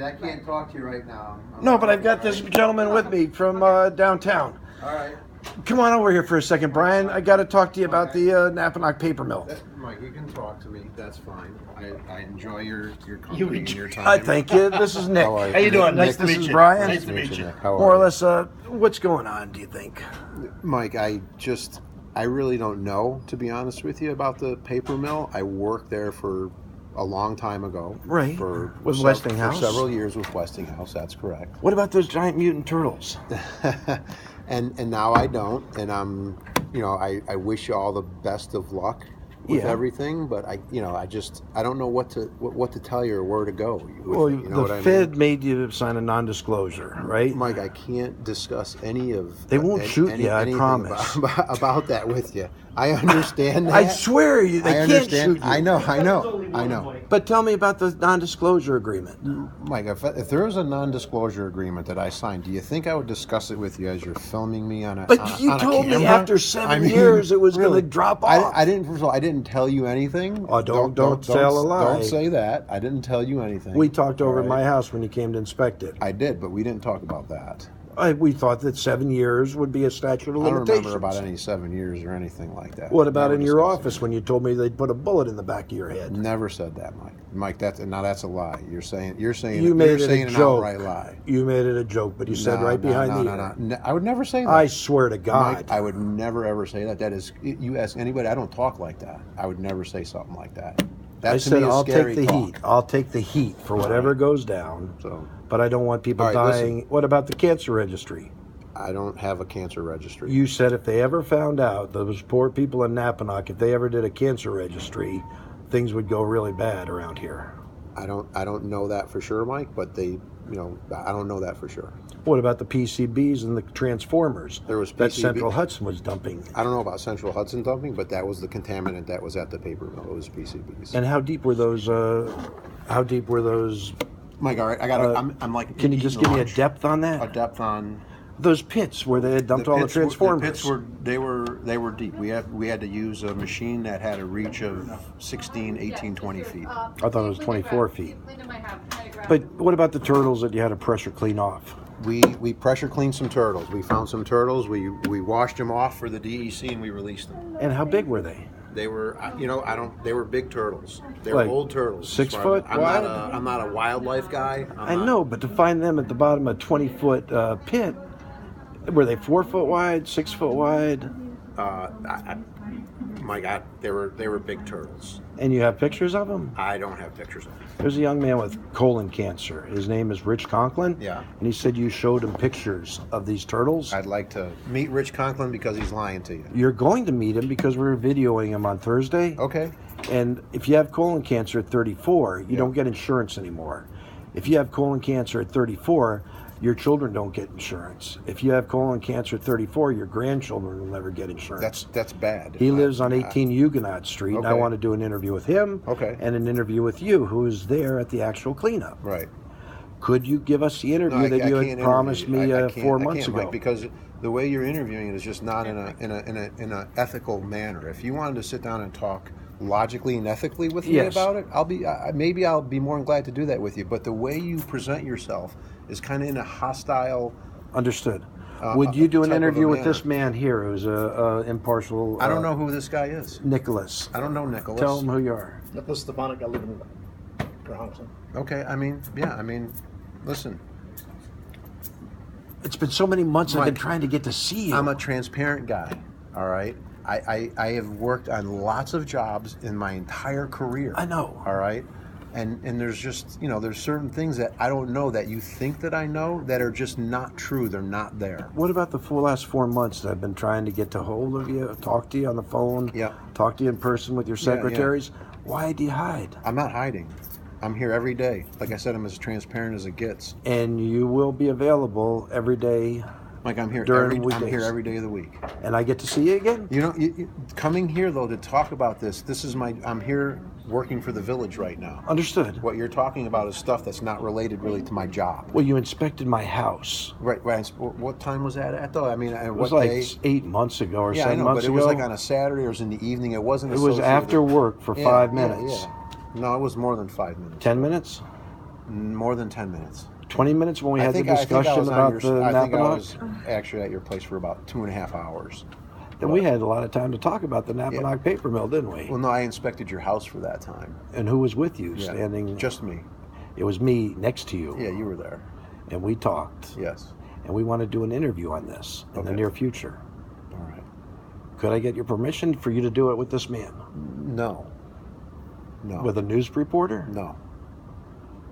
I can't talk to you right now. No, but I've got this gentleman with me from downtown. All right. Come on over here for a second, Brian. I got to talk to you about the Napanoch paper mill. Mike, you can talk to me. That's fine. I enjoy your company and your time. I thank you. This is Nick. How How you doing? Nice to This meet is you. Brian. Nice to meet you. More or less, what's going on, do you think? Mike, I really don't know, to be honest with you, about the paper mill. I worked there for a long time ago. Right. For Westinghouse? For several years with Westinghouse, that's correct. What about those giant mutant turtles? and now I don't, and I wish you all the best of luck with everything, but I don't know what to tell you or where to go. The Fed made you sign a non-disclosure, right? Mike, I can't discuss any of. They won't shoot you, I promise. About that with you. I understand that. I swear they can't shoot you. I know. But tell me about the non-disclosure agreement. Mike, if there was a non-disclosure agreement that I signed, do you think I would discuss it with you as you're filming me on a But you told me after 7 years it was going to drop off. I didn't. First of all, I didn't tell you anything. Oh, don't tell a lie. Don't say that. I didn't tell you anything. We talked over at my house when you came to inspect it. I did, but we didn't talk about that. We thought that 7 years would be a statute of limitations. I don't remember about any 7 years or anything like that. What about in your office when you told me they'd put a bullet in the back of your head? Never said that, Mike. Mike, that's a lie. You're saying an outright lie. You made it a joke, but you said right behind the ear. No. I would never say that. I swear to God. Mike, I would never ever say that. That is, you ask anybody, I don't talk like that. I would never say something like that. I said I'll take the heat. I'll take the heat for whatever goes down. So, but I don't want people dying. Listen. What about the cancer registry? I don't have a cancer registry. You said if they ever found out, those poor people in Napanoch, if they ever did a cancer registry, things would go really bad around here. I don't know that for sure, Mike, but I don't know that for sure. What about the PCBs and the transformers There was that Central Hudson was dumping? I don't know about Central Hudson dumping, but that was the contaminant that was at the paper mill. It was PCBs. And how deep were those? Mike, all right, I'm like. Can you just give me a depth on that? A depth on those pits where they had dumped all the transformers. The pits were deep. We had to use a machine that had a reach of 16, 18, 20 feet. I thought it was 24 feet. But what about the turtles that you had to pressure clean off? We pressure cleaned some turtles. We found some turtles. We washed them off for the DEC and we released them. And how big were they? They were, they were big turtles. They were old turtles. 6 foot wide? I'm not a wildlife guy. I know, but to find them at the bottom of a 20-foot pit, were they 4 foot wide, 6 foot wide? My God, they were big turtles. And you have pictures of them? I don't have pictures of them. There's a young man with colon cancer. His name is Rich Conklin. Yeah. And he said you showed him pictures of these turtles. I'd like to meet Rich Conklin because he's lying to you. You're going to meet him because we're videoing him on Thursday. Okay. And if you have colon cancer at 34, you don't get insurance anymore. If you have colon cancer at 34, your children don't get insurance. If you have colon cancer at 34, your grandchildren will never get insurance. That's bad. He lives on 18 Huguenot Street, and I want to do an interview with him and an interview with you, who is there at the actual cleanup. Right. Could you give us the interview that you had promised me 4 months ago? Mike, because the way you're interviewing it is just not in a ethical manner. If you wanted to sit down and talk logically and ethically with me about it, maybe I'll be more than glad to do that with you. But the way you present yourself is kind of in a hostile. Understood. Would you do an interview with this man here, who's a impartial? I don't know who this guy is. Nicholas. I don't know Nicholas. Tell him who you are. Nicholas Napanoch. I live in Bronx. Okay. Listen. It's been so many months. I've been trying to get to see you. I'm a transparent guy. All right. I have worked on lots of jobs in my entire career. I know. All right. And there's just, there's certain things that I don't know that you think that I know that are just not true. They're not there. What about the last 4 months that I've been trying to get to hold of you, talk to you on the phone, talk to you in person with your secretaries? Why do you hide? I'm not hiding. I'm here every day. Like I said, I'm as transparent as it gets. And you will be available every day. Like I'm here every day of the week. And I get to see you again? Coming here though to talk about this is I'm here working for the village right now. Understood. What you're talking about is stuff that's not related really to my job. Well, you inspected my house. Right. What time was that at though? I mean, it was like day? 8 months ago or 7 months ago. But it was like on a Saturday or it was in the evening. It wasn't. It was after work for 5 minutes. No, it was more than 5 minutes. 10 minutes? More than 10 minutes. 20 minutes when we had the discussion about the I think I Napanoch? was actually at your place for about 2.5 hours. Then we had a lot of time to talk about the Napanoch paper mill, didn't we? Well, no, I inspected your house for that time. And who was with you, Yeah, standing? just me. It was me next to you. Yeah, you were there. And we talked. Yes. And we want to do an interview on this in the near future. All right. Could I get your permission for you to do it with this man? No. No. With a news reporter? No.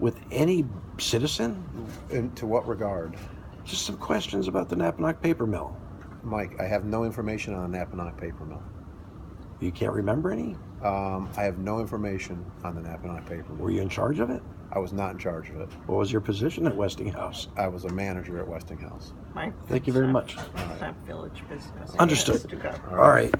With any citizen? And to what regard? Just some questions about the Napanoch paper mill. Mike, I have no information on the Napanoch paper mill. You can't remember any? I have no information on the Napanoch paper mill. Were you in charge of it? I was not in charge of it. What was your position at Westinghouse? I was a manager at Westinghouse. Thank you very much. That village business. Understood. Has to go. All right.